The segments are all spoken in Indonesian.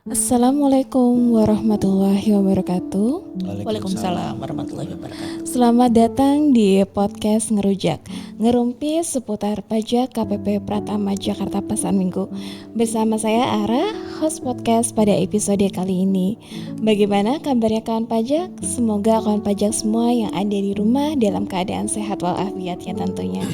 Assalamualaikum warahmatullahi wabarakatuh. Waalaikumsalam warahmatullahi wabarakatuh. Selamat datang di podcast Ngerujak, ngerumpi seputar pajak KPP Pratama Jakarta Pasar Minggu. Bersama saya Ara, host podcast pada episode kali ini. Bagaimana kabarnya kawan pajak? Semoga kawan pajak semua yang ada di rumah dalam keadaan sehat walafiat ya tentunya.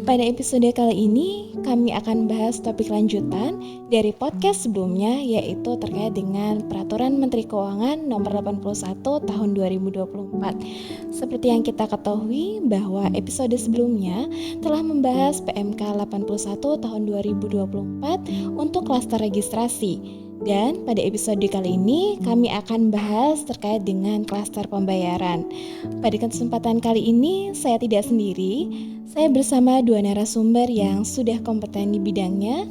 Pada episode kali ini, kami akan bahas topik lanjutan dari podcast sebelumnya, yaitu terkait dengan Peraturan Menteri Keuangan Nomor 81 Tahun 2024. Seperti yang kita ketahui bahwa episode sebelumnya telah membahas PMK 81 Tahun 2024 untuk klaster registrasi. Dan pada episode kali ini kami akan bahas terkait dengan klaster pembayaran. Pada kesempatan kali ini saya tidak sendiri, saya bersama dua narasumber yang sudah kompeten di bidangnya.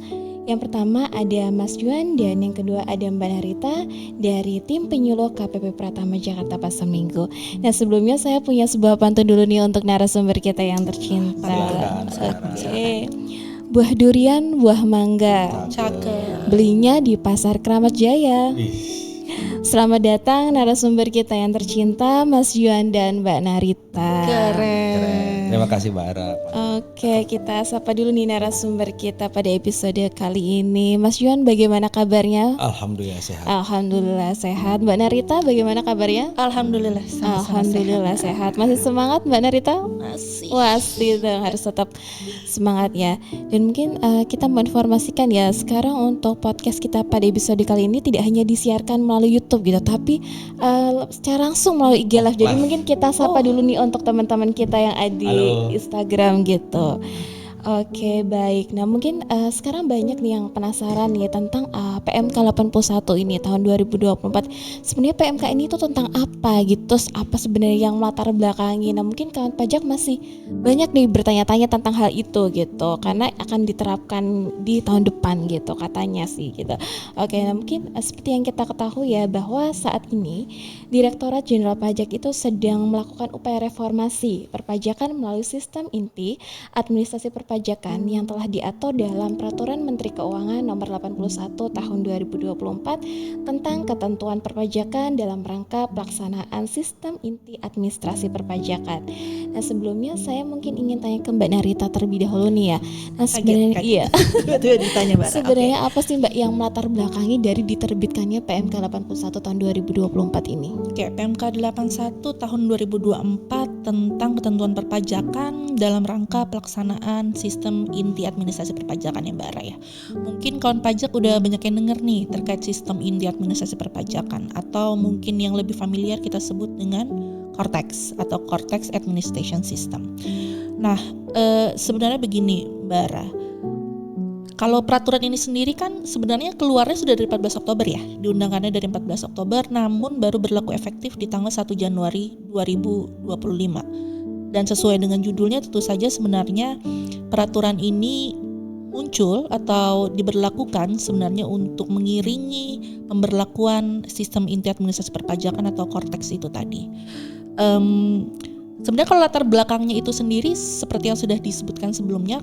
Yang pertama ada Mas Juan dan yang kedua ada Mbak Narita dari tim penyuluh KPP Pratama Jakarta Pasar Minggu. Nah sebelumnya saya punya sebuah pantun dulu nih untuk narasumber kita yang tercinta. Oke. Buah durian, buah mangga. Cakep. Belinya di Pasar Kramat Jaya. Selamat datang narasumber kita yang tercinta, Mas Yuan dan Mbak Narita. Keren. Terima kasih Mbak Ara. Oke, kita sapa dulu nih narasumber kita pada episode kali ini. Mas Yuan, bagaimana kabarnya? Alhamdulillah sehat. Alhamdulillah sehat. Mbak Narita, bagaimana kabarnya? Alhamdulillah. Alhamdulillah sehat. Masih semangat Mbak Narita? Masih dong, harus tetap semangat ya. Dan mungkin kita mau informasikan ya, sekarang untuk podcast kita pada episode kali ini tidak hanya disiarkan melalui YouTube gitu, tapi secara langsung melalui IG Live. Jadi mungkin kita sapa dulu nih untuk teman-teman kita yang ada di Instagram gitu. Oke, baik. Nah mungkin sekarang banyak nih yang penasaran nih tentang PMK 81 ini tahun 2024. Sebenarnya PMK ini itu tentang apa gitu? Terus apa sebenarnya yang melatar belakangi? Nah mungkin kawan pajak masih banyak nih bertanya-tanya tentang hal itu gitu, karena akan diterapkan di tahun depan gitu katanya sih gitu. Oke, nah mungkin seperti yang kita ketahui ya bahwa saat ini Direktorat Jenderal Pajak itu sedang melakukan upaya reformasi perpajakan melalui sistem inti administrasi perpajakan yang telah diatur dalam Peraturan Menteri Keuangan Nomor 81 Tahun 2024 tentang ketentuan perpajakan dalam rangka pelaksanaan sistem inti administrasi perpajakan. Nah sebelumnya saya mungkin ingin tanya ke Mbak Narita terlebih dahulu nih ya. Nah sebenarnya iya. Ditanya Mbak. Sebenarnya apa sih Mbak yang melatar belakangi dari diterbitkannya PMK 81 tahun 2024 ini? Oke, PMK 81 tahun 2024 tentang ketentuan perpajakan dalam rangka pelaksanaan sistem inti administrasi perpajakan ya Mbak Ara ya. Mungkin kawan pajak udah banyak yang denger nih terkait sistem inti administrasi perpajakan, atau mungkin yang lebih familiar kita sebut dengan Cortex atau Cortex Administration System. Nah, sebenarnya begini Mbak Ara. Kalau peraturan ini sendiri kan sebenarnya keluarnya sudah dari 14 Oktober ya, diundangkannya dari 14 Oktober, namun baru berlaku efektif di tanggal 1 Januari 2025. Dan sesuai dengan judulnya tentu saja sebenarnya peraturan ini muncul atau diberlakukan sebenarnya untuk mengiringi pemberlakuan sistem inti administrasi perpajakan atau Cortex itu tadi. Sebenarnya kalau latar belakangnya itu sendiri seperti yang sudah disebutkan sebelumnya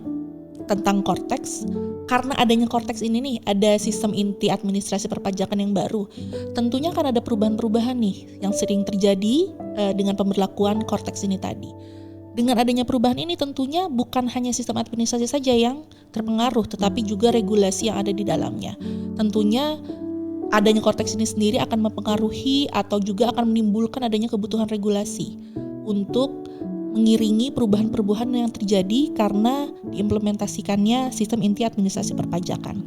tentang Cortex, karena adanya Cortex ini nih, ada sistem inti administrasi perpajakan yang baru. Tentunya akan ada perubahan-perubahan nih yang sering terjadi dengan pemberlakuan Cortex ini tadi. Dengan adanya perubahan ini tentunya bukan hanya sistem administrasi saja yang terpengaruh, tetapi juga regulasi yang ada di dalamnya. Tentunya adanya Cortex ini sendiri akan mempengaruhi atau juga akan menimbulkan adanya kebutuhan regulasi untuk mengiringi perubahan-perubahan yang terjadi karena diimplementasikannya sistem inti administrasi perpajakan.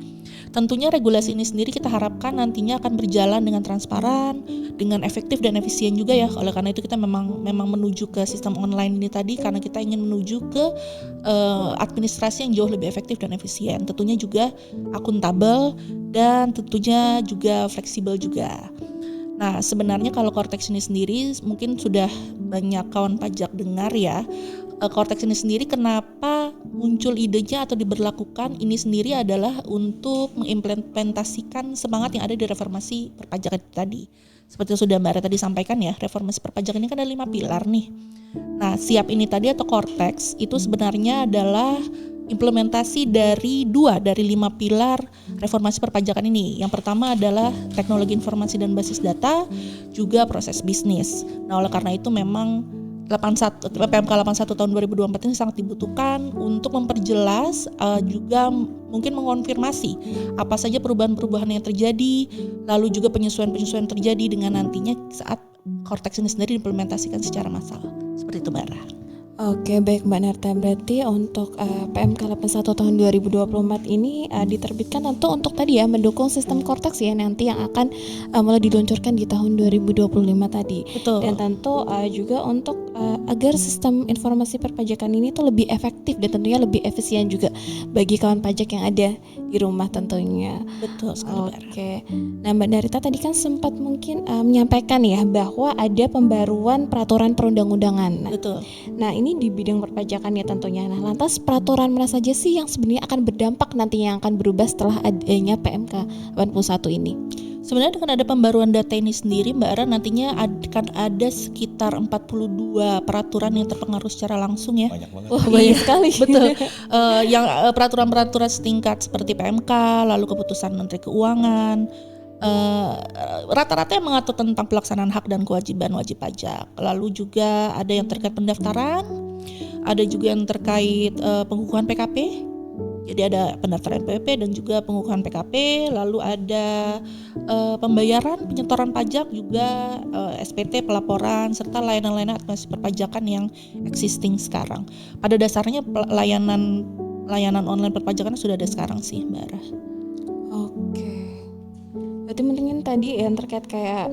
Tentunya regulasi ini sendiri kita harapkan nantinya akan berjalan dengan transparan, dengan efektif dan efisien juga ya. Oleh karena itu kita memang menuju ke sistem online ini tadi karena kita ingin menuju ke administrasi yang jauh lebih efektif dan efisien. Tentunya juga akuntabel dan tentunya juga fleksibel juga. Nah sebenarnya kalau Cortex ini sendiri mungkin sudah banyak kawan pajak dengar ya. Cortex ini sendiri kenapa muncul idenya atau diberlakukan ini sendiri adalah untuk mengimplementasikan semangat yang ada di reformasi perpajakan tadi. Seperti yang sudah Mbak Ara tadi sampaikan ya, reformasi perpajakan ini kan ada 5 pilar nih. Nah, SIAP ini tadi atau Cortex itu sebenarnya adalah implementasi dari 5 pilar reformasi perpajakan ini. Yang pertama adalah teknologi informasi dan basis data, juga proses bisnis. Nah, oleh karena itu memang PMK 81 tahun 2024 ini sangat dibutuhkan untuk memperjelas, juga mungkin mengonfirmasi apa saja perubahan-perubahan yang terjadi, lalu juga penyesuaian-penyesuaian terjadi dengan nantinya saat Cortex ini sendiri diimplementasikan secara massal. Seperti itu, Mbak Ra. Oke, baik Mbak Narta, berarti untuk PMK 81 tahun 2024 ini diterbitkan tentu untuk tadi ya mendukung sistem Cortex ya nanti yang akan mulai diluncurkan di tahun 2025 tadi. Betul. Dan tentu juga untuk agar sistem informasi perpajakan ini tuh lebih efektif dan tentunya lebih efisien juga bagi kawan pajak yang ada di rumah tentunya. Betul sekali, Mbak Ra. Oke. Nah, Mbak Narita tadi kan sempat mungkin menyampaikan ya bahwa ada pembaruan peraturan perundang-undangan. Betul. Nah, ini di bidang perpajakan ya tentunya. Nah, lantas peraturan mana saja sih yang sebenarnya akan berdampak nantinya yang akan berubah setelah adanya PMK 81 ini? Sebenarnya dengan ada pembaruan data ini sendiri, Mbak Ara, nantinya akan ada sekitar 42 peraturan yang terpengaruh secara langsung ya. Banyak banget. Wah, banyak sekali. Betul. Yang peraturan-peraturan setingkat seperti PMK, lalu keputusan Menteri Keuangan, rata-rata yang mengatur tentang pelaksanaan hak dan kewajiban wajib pajak. Lalu juga ada yang terkait pendaftaran, ada juga yang terkait pengukuhan PKP. Jadi ada pendaftaran NPWP dan juga pengukuhan PKP, lalu ada pembayaran penyetoran pajak, juga SPT pelaporan serta layanan-layanan administrasi perpajakan yang existing sekarang. Pada dasarnya layanan online perpajakan sudah ada sekarang sih, Mbak Ara. Oke. Berarti mungkin tadi yang terkait kayak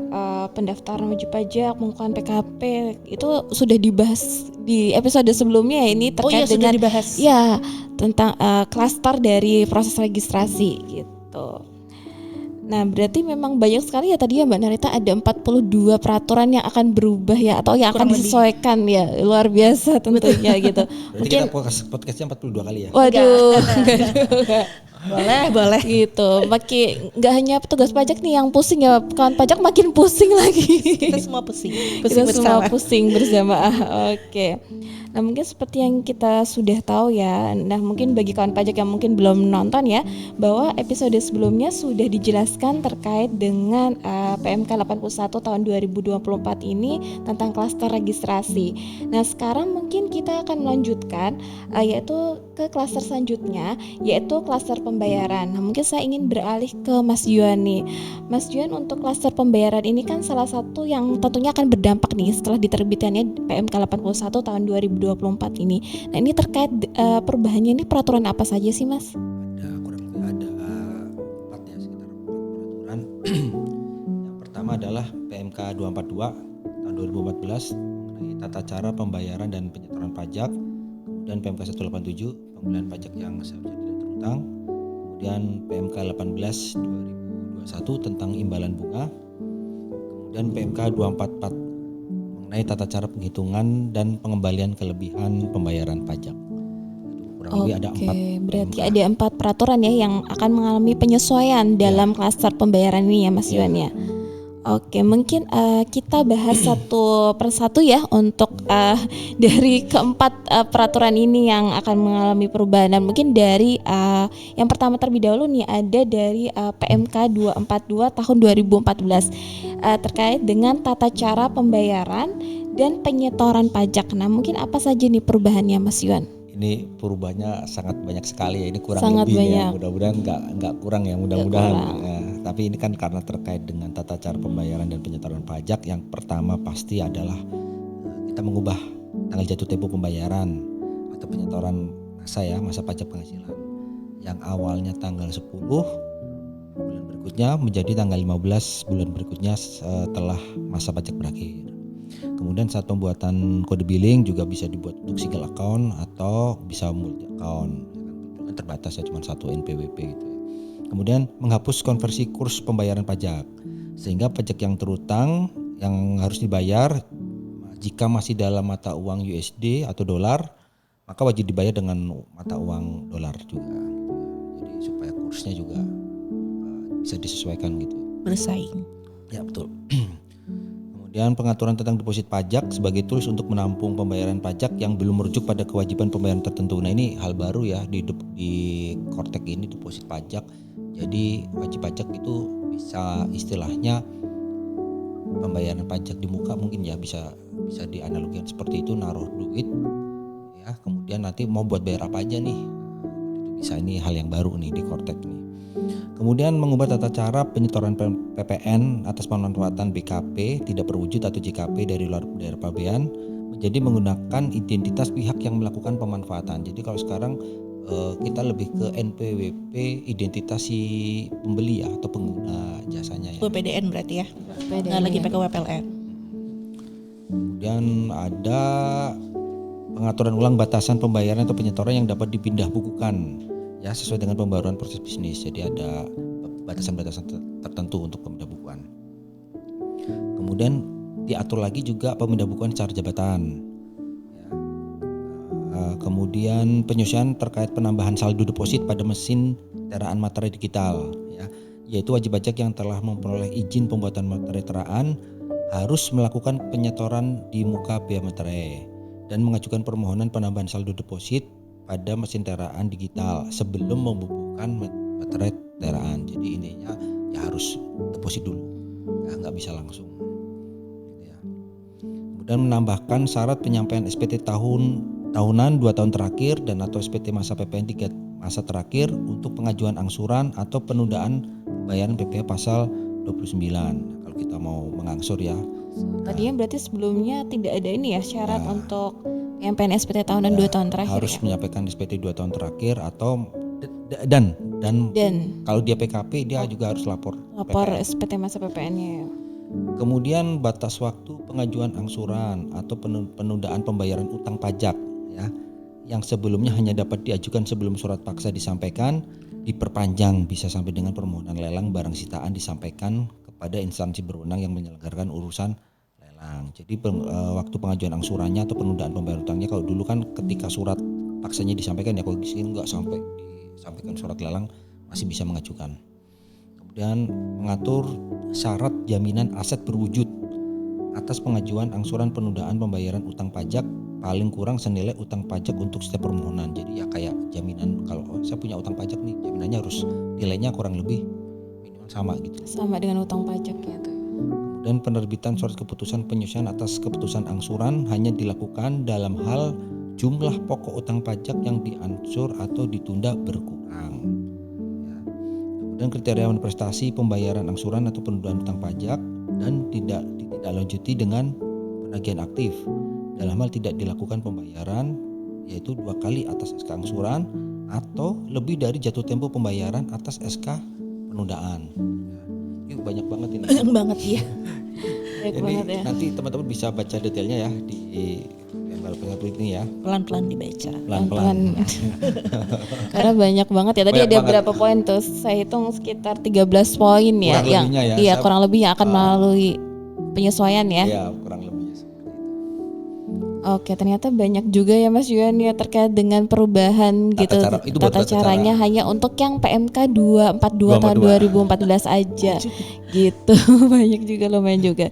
pendaftaran wajib pajak, pengukuhan PKP itu sudah dibahas di episode sebelumnya ya, ini terkait sudah dengan dibahas. ya tentang klaster dari proses registrasi gitu. Nah, berarti memang banyak sekali ya tadi ya Mbak Narita, ada 42 peraturan yang akan berubah ya atau yang akan Kurang lebih. disesuaikan ya, luar biasa tentunya gitu. Berarti kita podcastnya 42 kali ya? Waduh, Boleh. gitu. Makin nggak hanya petugas pajak nih yang pusing ya, kawan pajak makin pusing lagi. Kita semua pusing Kita semua bersama. pusing berjamaah. Oke. Nah, mungkin seperti yang kita sudah tahu ya. Nah, mungkin bagi kawan pajak yang mungkin belum nonton ya, bahwa episode sebelumnya sudah dijelaskan terkait dengan PMK 81 tahun 2024 ini tentang klaster registrasi. Nah, sekarang mungkin kita akan melanjutkan yaitu ke klaster selanjutnya, yaitu klaster pembayaran. Nah, mungkin saya ingin beralih ke Mas Juan nih. Mas Juan, untuk klaster pembayaran ini kan salah satu yang tentunya akan berdampak nih setelah diterbitkannya PMK 81 tahun 2024 ini. Nah, ini terkait perubahannya ini peraturan apa saja sih, Mas? Ada 4 ya, sekitar 4 peraturan. Yang pertama adalah PMK 242 tahun 2014 mengenai tata cara pembayaran dan penyetoran pajak. Kemudian PMK 187 pengembalian pajak yang seharusnya tidak terutang. Kemudian PMK 18 2021 tentang imbalan bunga. Kemudian PMK 244 mengenai tata cara penghitungan dan pengembalian kelebihan pembayaran pajak. Kurang lebih ada 4. Berarti ada 4 peraturan ya yang akan mengalami penyesuaian dalam klaster pembayaran ini ya Mas Yuan ya. Oke, mungkin kita bahas satu persatu ya untuk dari keempat peraturan ini yang akan mengalami perubahan. Dan mungkin dari yang pertama terlebih dahulu nih, ada dari PMK 242 tahun 2014 terkait dengan tata cara pembayaran dan penyetoran pajak. Nah, mungkin apa saja nih perubahannya Mas Yuan? Ini perubahannya sangat banyak sekali ya. Ini kurang Sangat lebih banyak. ya. Mudah-mudahan nggak kurang ya. Mudah-mudahan. Ya, tapi ini kan karena terkait dengan tata cara pembayaran dan penyetoran pajak. Yang pertama pasti adalah kita mengubah tanggal jatuh tempo pembayaran atau penyetoran masa pajak penghasilan. Yang awalnya tanggal 10 bulan berikutnya menjadi tanggal 15 bulan berikutnya setelah masa pajak berakhir. Kemudian saat pembuatan kode billing juga bisa dibuat untuk single account atau bisa multi account. Kan terbatas ya, cuma satu NPWP gitu ya. Kemudian menghapus konversi kurs pembayaran pajak sehingga pajak yang terutang yang harus dibayar jika masih dalam mata uang USD atau dolar maka wajib dibayar dengan mata uang dolar juga. Jadi supaya kursnya juga bisa disesuaikan gitu. Bersaing. Ya betul. Kemudian pengaturan tentang deposit pajak sebagai tools untuk menampung pembayaran pajak yang belum merujuk pada kewajiban pembayaran tertentu. Nah ini hal baru ya di Kortek ini, deposit pajak. Jadi wajib pajak itu bisa istilahnya pembayaran pajak di muka mungkin ya, bisa dianalogikan seperti itu, naruh duit ya, kemudian nanti mau buat bayar apa aja nih. Itu bisa, ini hal yang baru nih di Kortek nih. Kemudian mengubah tata cara penyetoran PPN atas pemanfaatan BKP tidak berwujud atau JKP dari luar daerah pabean menjadi menggunakan identitas pihak yang melakukan pemanfaatan. Jadi kalau sekarang kita lebih ke NPWP, identitas si pembeli ya atau pengguna jasanya ya. PPDN berarti ya. PPDN. Nggak lagi PKWPLN. Kemudian ada pengaturan ulang batasan pembayaran atau penyetoran yang dapat dipindah bukukan ya sesuai dengan pembaruan proses bisnis. Jadi ada batasan-batasan tertentu untuk pemindahbukuan. Kemudian diatur lagi juga pemindahbukuan secara jabatan. Kemudian penyesuaian terkait penambahan saldo deposit pada mesin teraan materai digital ya, yaitu wajib pajak yang telah memperoleh izin pembuatan materai teraan harus melakukan penyetoran di muka biaya materai dan mengajukan permohonan penambahan saldo deposit pada mesin teraan digital sebelum membubuhkan materai teraan. Jadi intinya ya harus deposit dulu, ya, nggak bisa langsung. Ya. Kemudian menambahkan syarat penyampaian SPT tahunan 2 tahun terakhir dan atau SPT masa PPN 3 masa terakhir untuk pengajuan angsuran atau penundaan pembayaran PPh pasal 29. Kalau kita mau mengangsur ya. Tadinya berarti sebelumnya tidak ada ini ya syarat untuk penyampaian SPT tahunan 2 tahun terakhir harus ya? menyampaikan SPT 2 tahun terakhir atau dan kalau dia PKP dia juga harus lapor PPN. SPT masa PPN-nya ya. Kemudian batas waktu pengajuan angsuran atau penundaan pembayaran utang pajak ya, yang sebelumnya hanya dapat diajukan sebelum surat paksa disampaikan, diperpanjang bisa sampai dengan permohonan lelang barang sitaan disampaikan kepada instansi berwenang yang menyelenggarakan urusan lelang. Jadi waktu pengajuan angsurannya atau penundaan pembayaran utangnya, kalau dulu kan ketika surat paksanya disampaikan ya, kalau di sini nggak sampai disampaikan surat lelang masih bisa mengajukan. Kemudian mengatur syarat jaminan aset berwujud atas pengajuan angsuran penundaan pembayaran utang pajak paling kurang senilai utang pajak untuk setiap permohonan. Jadi ya kayak jaminan, kalau saya punya utang pajak nih, jaminannya harus nilainya kurang lebih minimal sama gitu. Sama dengan utang pajaknya tuh. Dan penerbitan surat keputusan penyesuaian atas keputusan angsuran hanya dilakukan dalam hal jumlah pokok utang pajak yang diansur atau ditunda berkurang. Ya. Kemudian kriteria prestasi pembayaran angsuran atau penundaan utang pajak dan tidak ditindaklanjuti dengan penagihan aktif. Dalam hal tidak dilakukan pembayaran, yaitu 2 kali atas SK angsuran atau lebih dari jatuh tempo pembayaran atas SK penundaan. Ini banyak banget ini. Banyak banget ya. Baik Ini banget ya. nanti teman-teman bisa baca detailnya ya di pengatur ini ya. Pelan-pelan dibaca. Pelan-pelan. Karena banyak banget ya. Tadi Banyak ada banget. berapa poin tuh? Saya hitung sekitar 13 poin ya, Kurang yang lebihnya ya. iya Saya- kurang lebih yang akan melalui penyesuaian ya. Ya, kurang lebihnya seperti itu. Oke, ternyata banyak juga ya Mas Yuan ya terkait dengan perubahan Tata gitu. cara- itu buat Tata tata caranya hanya untuk yang PMK 242 tahun 2014 aja gitu. Banyak juga, lumayan juga.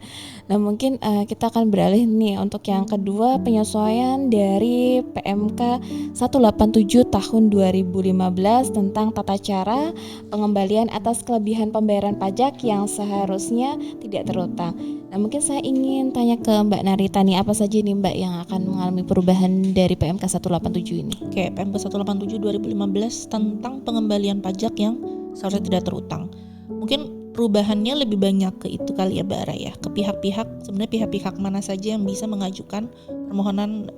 Nah mungkin kita akan beralih nih untuk yang kedua, penyesuaian dari PMK 187 tahun 2015 tentang tata cara pengembalian atas kelebihan pembayaran pajak yang seharusnya tidak terutang. Nah mungkin saya ingin tanya ke Mbak Narita nih, apa saja nih Mbak yang akan mengalami perubahan dari PMK 187 ini? Oke, PMK 187 2015 tentang pengembalian pajak yang seharusnya tidak terutang. Mungkin perubahannya lebih banyak ke itu kali ya Mbak Ara ya, ke pihak-pihak, sebenarnya pihak-pihak mana saja yang bisa mengajukan permohonan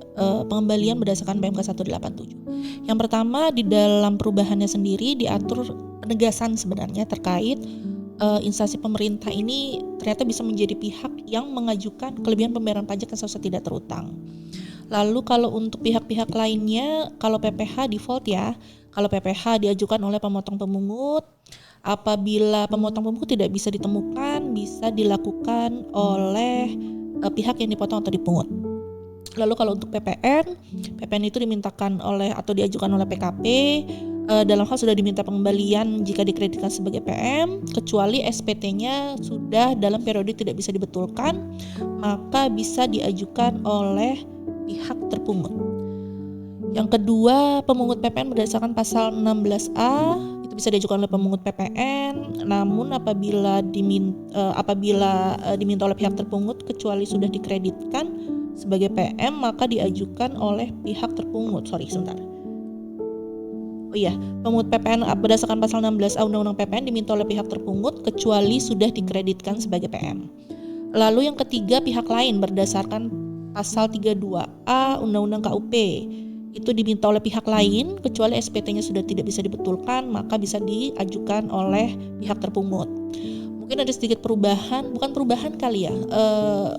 pengembalian berdasarkan PMK 187. Yang pertama, di dalam perubahannya sendiri diatur penegasan sebenarnya terkait instansi pemerintah ini ternyata bisa menjadi pihak yang mengajukan kelebihan pembayaran pajak yang seharusnya tidak terutang. Lalu kalau untuk pihak-pihak lainnya, kalau PPh default ya, kalau PPh diajukan oleh pemotong pemungut, apabila pemotong pemungut tidak bisa ditemukan, bisa dilakukan oleh pihak yang dipotong atau dipungut. Lalu kalau untuk PPN itu dimintakan oleh atau diajukan oleh PKP, dalam hal sudah diminta pengembalian jika dikreditkan sebagai PM, kecuali SPT-nya sudah dalam periode tidak bisa dibetulkan, maka bisa diajukan oleh pihak terpungut. Yang kedua, pemungut PPN berdasarkan pasal 16A itu bisa diajukan oleh pemungut PPN, namun apabila diminta oleh pihak terpungut kecuali sudah dikreditkan sebagai PM, maka diajukan oleh pihak terpungut. Pemungut PPN berdasarkan pasal 16A Undang-Undang PPN diminta oleh pihak terpungut kecuali sudah dikreditkan sebagai PM. Lalu yang ketiga, pihak lain berdasarkan pasal 32A Undang-Undang KUP itu diminta oleh pihak lain kecuali SPT-nya sudah tidak bisa dibetulkan, maka bisa diajukan oleh pihak terpungut. Mungkin ada sedikit perubahan, bukan perubahan kali ya,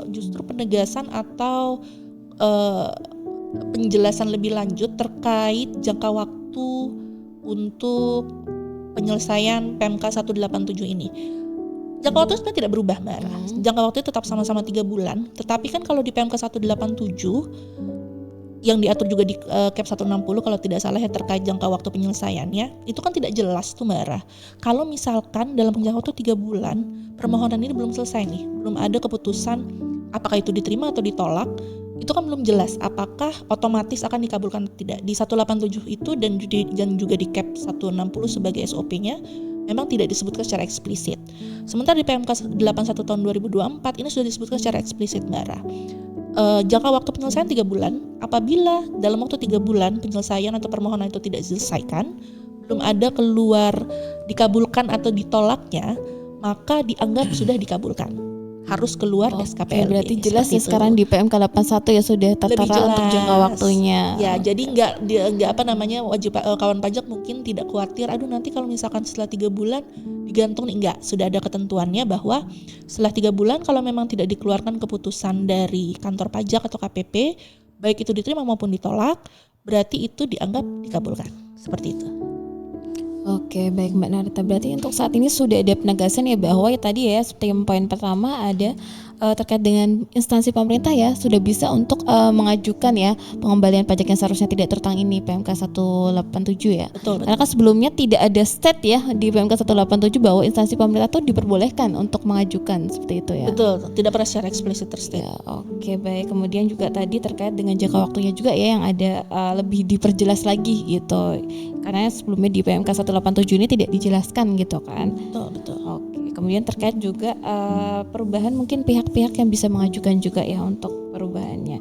justru penegasan atau penjelasan lebih lanjut terkait jangka waktu untuk penyelesaian PMK 187 ini. Jangka waktu sebenarnya tidak berubah, Mbak Ara. Jangka waktu tetap sama-sama 3 bulan, tetapi kan kalau di PMK 187 yang diatur juga di Cap 160 kalau tidak salah ya terkait jangka waktu penyelesaiannya, itu kan tidak jelas tuh Mbak Ara. Kalau misalkan dalam jangka waktu 3 bulan permohonan ini belum selesai nih, belum ada keputusan apakah itu diterima atau ditolak, itu kan belum jelas apakah otomatis akan dikabulkan atau tidak. Di 187 itu dan juga di Cap 160 sebagai SOP-nya memang tidak disebutkan secara eksplisit. Sementara di PMK 81 tahun 2024 ini sudah disebutkan secara eksplisit Mbak Ara. Jangka waktu penyelesaian 3 bulan. Apabila dalam waktu 3 bulan penyelesaian atau permohonan itu tidak diselesaikan, belum ada keluar dikabulkan atau ditolaknya, maka dianggap sudah dikabulkan. Harus keluar SKPLB. Berarti jelas ya sekarang di PMK 81 ya sudah tertera untuk jangka waktunya. Ya, jadi nggak wajib kawan pajak mungkin tidak khawatir. Aduh nanti kalau misalkan setelah 3 bulan digantung nih, enggak. Sudah ada ketentuannya bahwa setelah 3 bulan kalau memang tidak dikeluarkan keputusan dari kantor pajak atau KPP, baik itu diterima maupun ditolak, berarti itu dianggap dikabulkan. Seperti itu. Oke, baik Mbak Narita. Berarti untuk saat ini sudah ada penegasan ya bahwa ya tadi ya seperti yang poin pertama ada terkait dengan instansi pemerintah ya sudah bisa untuk mengajukan ya pengembalian pajak yang seharusnya tidak terutang ini PMK 187 ya. Betul. Karena kan sebelumnya tidak ada state ya di PMK 187 bahwa instansi pemerintah itu diperbolehkan untuk mengajukan seperti itu ya. Betul, tidak pernah secara eksplisit terstate. Ya, oke, baik. Kemudian juga tadi terkait dengan jangka waktunya juga ya yang ada lebih diperjelas lagi gitu. Karena sebelumnya di PMK 187 ini tidak dijelaskan gitu kan. Betul. Oke, kemudian terkait juga perubahan mungkin pihak-pihak yang bisa mengajukan juga ya untuk perubahannya.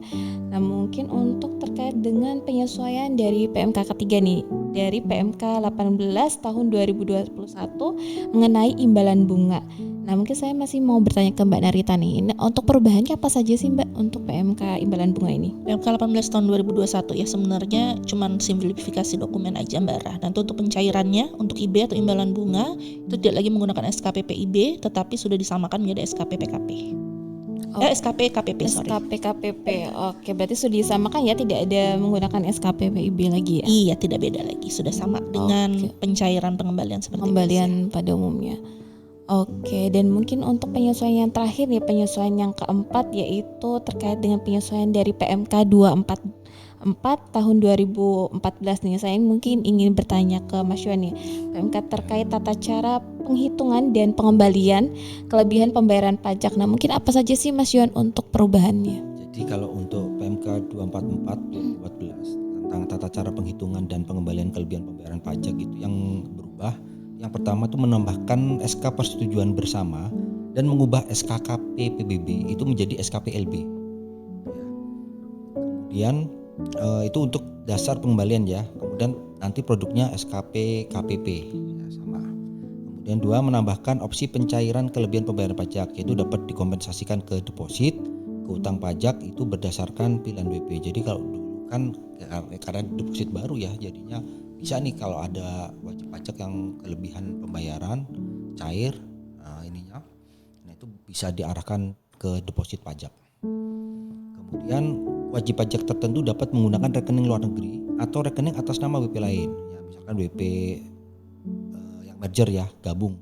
Nah, mungkin untuk terkait dengan penyesuaian dari PMK ketiga nih, dari PMK 18 tahun 2021 mengenai imbalan bunga. Nah, mungkin saya masih mau bertanya ke Mbak Narita nih. Nah, untuk perubahannya apa saja sih Mbak untuk PMK imbalan bunga ini? PMK 18 tahun 2021 ya sebenarnya cuman simplifikasi dokumen aja Mbak Ra. Dan untuk pencairannya untuk IB atau imbalan bunga itu tidak lagi menggunakan SKPP IB tetapi sudah disamakan menjadi SKP PKP. SKP KPP SKP KPP. Oke, berarti sudah disamakan ya, tidak ada menggunakan SKP PIB lagi ya? Iya, tidak beda lagi, sudah sama dengan pencairan pengembalian seperti pengembalian pada umumnya. Oke, dan mungkin untuk penyesuaian yang terakhir nih, penyesuaian yang keempat yaitu terkait dengan penyesuaian dari PMK 244 tahun 2014 nih. Saya mungkin ingin bertanya ke Mas Yuan nih, PMK terkait tata cara penghitungan dan pengembalian kelebihan pembayaran pajak. Nah, mungkin apa saja sih Mas Yuan untuk perubahannya? Jadi kalau untuk PMK 244 2014 tentang tata cara penghitungan dan pengembalian kelebihan pembayaran pajak itu yang berubah. Yang pertama itu menambahkan SK persetujuan bersama dan mengubah SKKP PBB itu menjadi SKPLB. Kemudian itu untuk dasar pengembalian ya. Kemudian nanti produknya SKP KPP ya, sama. Kemudian 2 menambahkan opsi pencairan kelebihan pembayaran pajak yaitu dapat dikompensasikan ke deposit, ke utang pajak itu berdasarkan pilihan WP. Jadi kalau dulu kan karena deposit baru ya jadinya bisa nih kalau ada wajib pajak yang kelebihan pembayaran cair nah itu bisa diarahkan ke deposit pajak. Kemudian wajib pajak tertentu dapat menggunakan rekening luar negeri atau rekening atas nama WP lain ya, misalkan WP yang merger ya gabung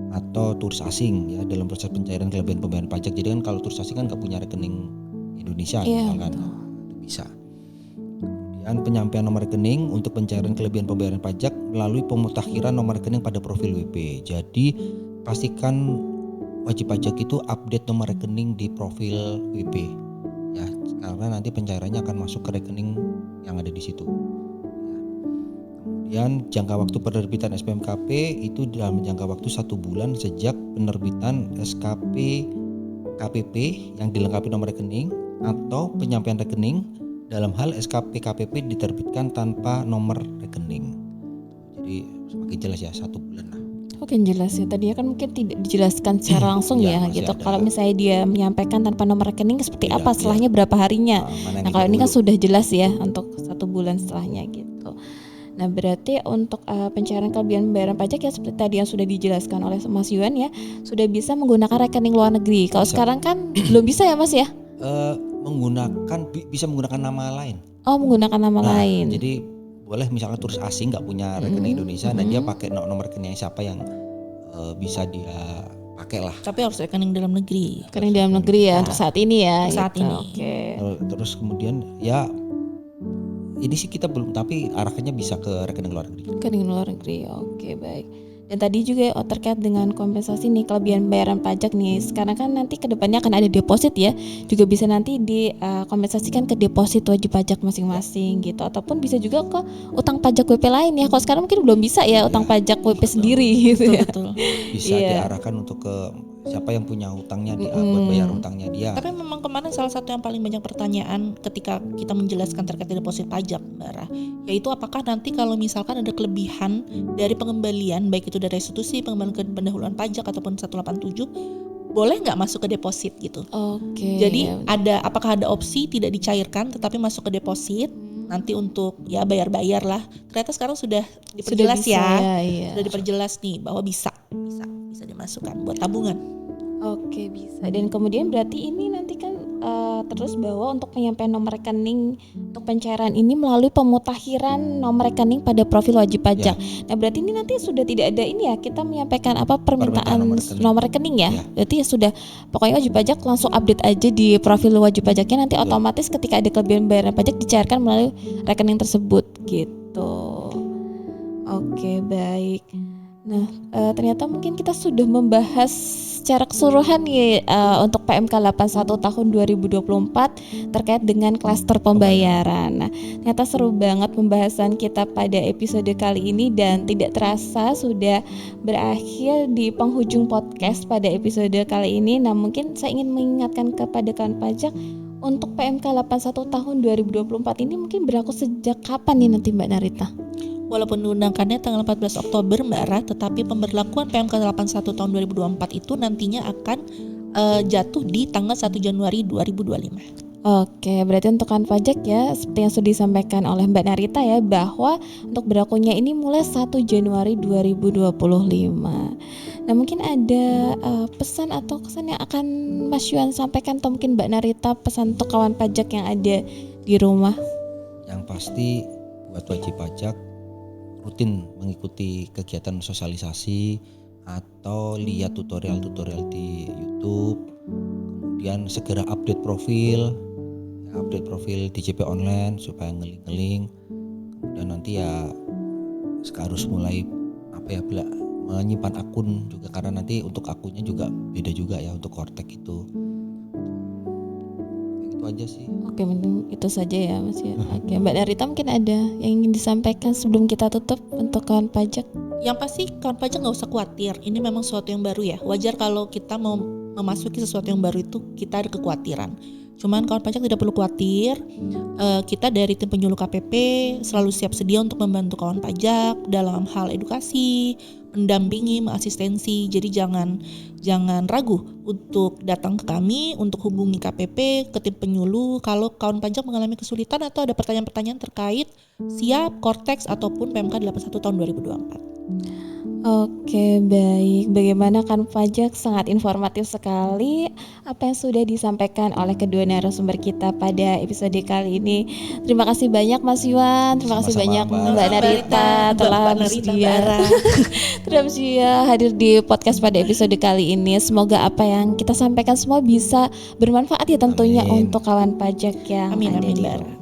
atau turis asing ya dalam proses pencairan kelebihan pembayaran pajak. Jadi kan kalau turis asing kan nggak punya rekening Indonesia misalkan itu bisa. Kemudian penyampaian nomor rekening untuk pencairan kelebihan pembayaran pajak melalui pemutakhiran nomor rekening pada profil WP. Jadi pastikan wajib pajak itu update nomor rekening di profil WP ya, karena nanti pencairannya akan masuk ke rekening yang ada di situ. Kemudian jangka waktu penerbitan SPMKP itu dalam jangka waktu 1 bulan sejak penerbitan SKP KPP yang dilengkapi nomor rekening atau penyampaian rekening dalam hal SKP KPP diterbitkan tanpa nomor rekening. Jadi semakin jelas ya, 1 bulan lah. Oke, jelas ya. Tadinya kan mungkin tidak dijelaskan secara langsung Iya, ya masih gitu. ada. Kalau misalnya dia menyampaikan tanpa nomor rekening seperti Iya, apa, iya. setelahnya berapa harinya. Mana yang Nah, kalau itu ini kan dulu. sudah jelas ya untuk 1 bulan setelahnya gitu. Nah, berarti untuk pencairan kelebihan pembayaran pajak ya seperti tadi yang sudah dijelaskan oleh Mas Yuan ya, sudah bisa menggunakan rekening luar negeri. Kalau Bisa. sekarang kan belum bisa ya Mas ya? Bisa menggunakan nama lain. Oh, menggunakan nama Nah, lain. jadi boleh misalkan turis asing nggak punya rekening Indonesia, nah dia pakai nomor rekening siapa yang bisa dia pakai lah. Tapi harus rekening dalam negeri. Rekening dalam negeri ya untuk saat ini ya. Saat gitu. ini. Oke. Terus kemudian ya ini sih kita belum, tapi arahnya bisa ke rekening luar negeri. Rekening luar negeri. Oke, baik. Dan tadi juga terkait dengan kompensasi nih kelebihan bayaran pajak nih. Sekarang kan nanti kedepannya akan ada deposit ya. Juga bisa nanti dikompensasikan ke deposit wajib pajak masing-masing gitu. Ataupun bisa juga ke utang pajak WP lain ya. Kalau sekarang mungkin belum bisa ya utang pajak WP sendiri gitu ya. Betul. Bisa Iya. diarahkan untuk ke siapa yang punya hutangnya dia, buat bayar hutangnya dia. Tapi memang kemarin salah satu yang paling banyak pertanyaan ketika kita menjelaskan terkait deposit pajak, Mbak Ra, yaitu apakah nanti kalau misalkan ada kelebihan dari pengembalian, baik itu dari restitusi, pengembalian pendahuluan pajak ataupun 187, boleh nggak masuk ke deposit gitu? Oke. Jadi ya, apakah ada opsi tidak dicairkan tetapi masuk ke deposit nanti untuk ya bayar-bayar lah. Ternyata sekarang sudah diperjelas bisa ya. iya. Sudah diperjelas nih bahwa bisa dimasukkan buat tabungan. Oke, bisa. Dan kemudian berarti ini nanti kan terus bahwa untuk penyampaian nomor rekening untuk pencairan ini melalui pemutakhiran nomor rekening pada profil wajib pajak. Nah, berarti ini nanti sudah tidak ada ini ya, kita menyampaikan permintaan nomor rekening ya. Ya. Berarti ya sudah pokoknya wajib pajak langsung update aja di profil wajib pajaknya, nanti otomatis ketika ada kelebihan bayaran pajak dicairkan melalui rekening tersebut gitu. Oke, baik. Nah, ternyata mungkin kita sudah membahas secara keseluruhan nih untuk PMK 81 tahun 2024 terkait dengan klaster pembayaran. Nah, ternyata seru banget pembahasan kita pada episode kali ini dan tidak terasa sudah berakhir di penghujung podcast pada episode kali ini. Nah, mungkin saya ingin mengingatkan kepada kawan pajak untuk PMK 81 tahun 2024 ini mungkin berlaku sejak kapan nih nanti Mbak Narita? Walaupun diundangkannya tanggal 14 Oktober Mbak Ra, tetapi pemberlakuan PMK 81 tahun 2024 itu nantinya akan jatuh di tanggal 1 Januari 2025. Oke, berarti untuk kawan pajak ya seperti yang sudah disampaikan oleh Mbak Narita ya, bahwa untuk berlakunya ini mulai 1 Januari 2025. Nah, mungkin ada pesan atau kesan yang akan Mas Yuan sampaikan atau mungkin Mbak Narita pesan untuk kawan pajak yang ada di rumah? Yang pasti buat wajib pajak rutin mengikuti kegiatan sosialisasi atau lihat tutorial-tutorial di YouTube, kemudian segera update profil DJP online supaya ngeling-ngeling, kemudian nanti ya harus mulai menyimpan akun juga, karena nanti untuk akunnya juga beda juga ya untuk Kortek itu. Itu aja sih. Oke, mungkin itu saja ya Mas ya. Oke, Mbak Narita mungkin ada yang ingin disampaikan sebelum kita tutup untuk kawan pajak? Yang pasti kawan pajak nggak usah khawatir, ini memang sesuatu yang baru ya. Wajar kalau kita mau memasuki sesuatu yang baru itu kita ada kekhawatiran. Cuman kawan pajak tidak perlu khawatir, kita dari tim penyuluh KPP selalu siap sedia untuk membantu kawan pajak dalam hal edukasi, mendampingi, mengasistensi. Jadi jangan ragu untuk datang ke kami, untuk hubungi KPP, ke tim penyuluh kalau kawan pajak mengalami kesulitan atau ada pertanyaan-pertanyaan terkait SIAP, Kortex ataupun PMK 81 tahun 2024. Oke, baik. Bagaimana kan pajak, sangat informatif sekali apa yang sudah disampaikan oleh kedua narasumber kita pada episode kali ini. Terima kasih banyak Mas Yuan, terima kasih Sama-sama, banyak Mbak. Mbak Narita telah bersedia hadir di podcast pada episode kali ini. Semoga apa yang kita sampaikan semua bisa bermanfaat ya tentunya Amin. untuk kawan pajak yang Amin, ada amin, di Mbak. rumah.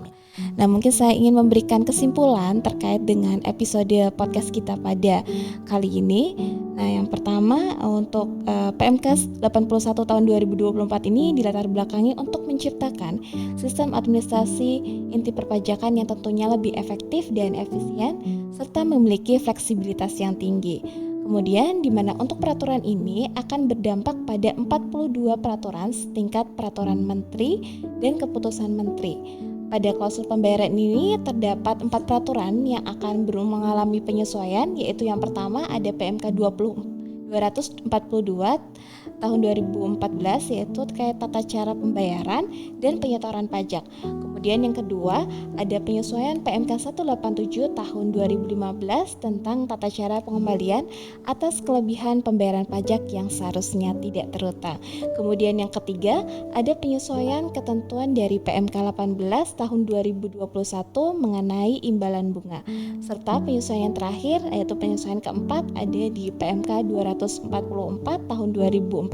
Nah, mungkin saya ingin memberikan kesimpulan terkait dengan episode podcast kita pada kali ini. Nah, yang pertama untuk PMK 81 tahun 2024 ini dilatar belakangi untuk menciptakan sistem administrasi inti perpajakan yang tentunya lebih efektif dan efisien serta memiliki fleksibilitas yang tinggi. Kemudian di mana untuk peraturan ini akan berdampak pada 42 peraturan setingkat peraturan menteri dan keputusan menteri. Pada klausul pembayaran ini terdapat 4 peraturan yang akan mengalami penyesuaian, yaitu yang pertama ada PMK 242 tahun 2014 yaitu terkait tata cara pembayaran dan penyetoran pajak. Kemudian yang kedua ada penyesuaian PMK 187 tahun 2015 tentang tata cara pengembalian atas kelebihan pembayaran pajak yang seharusnya tidak terutang. Kemudian yang ketiga ada penyesuaian ketentuan dari PMK 18 tahun 2021 mengenai imbalan bunga. Serta penyesuaian terakhir yaitu penyesuaian keempat ada di PMK 244 tahun 2014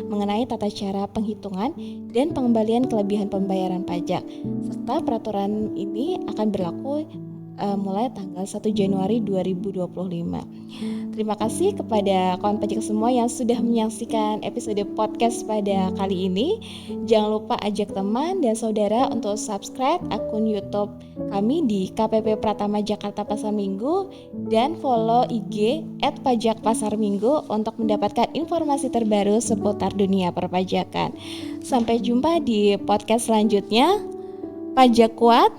mengenai tata cara penghitungan dan pengembalian kelebihan pembayaran pajak. Serta peraturan ini akan berlaku mulai tanggal 1 Januari 2025. Terima kasih kepada kawan pajak semua yang sudah menyaksikan episode podcast pada kali ini. Jangan lupa ajak teman dan saudara untuk subscribe akun YouTube kami di KPP Pratama Jakarta Pasar Minggu dan follow IG @pajakpasarminggu untuk mendapatkan informasi terbaru seputar dunia perpajakan. Sampai jumpa di podcast selanjutnya. Pajak kuat,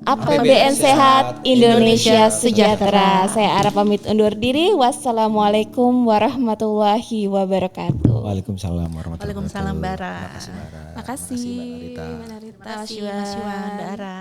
APBN sehat, Indonesia sejahtera. Saya Ara pamit undur diri. Wassalamualaikum warahmatullahi wabarakatuh. Waalaikumsalam warahmatullahi wabarakatuh. Waalaikumsalam, Bara. Makasih, Bara. Makasih, Mbak Rita. Mbak Rita. Terima kasih Mas Iwan, Mbak Ara.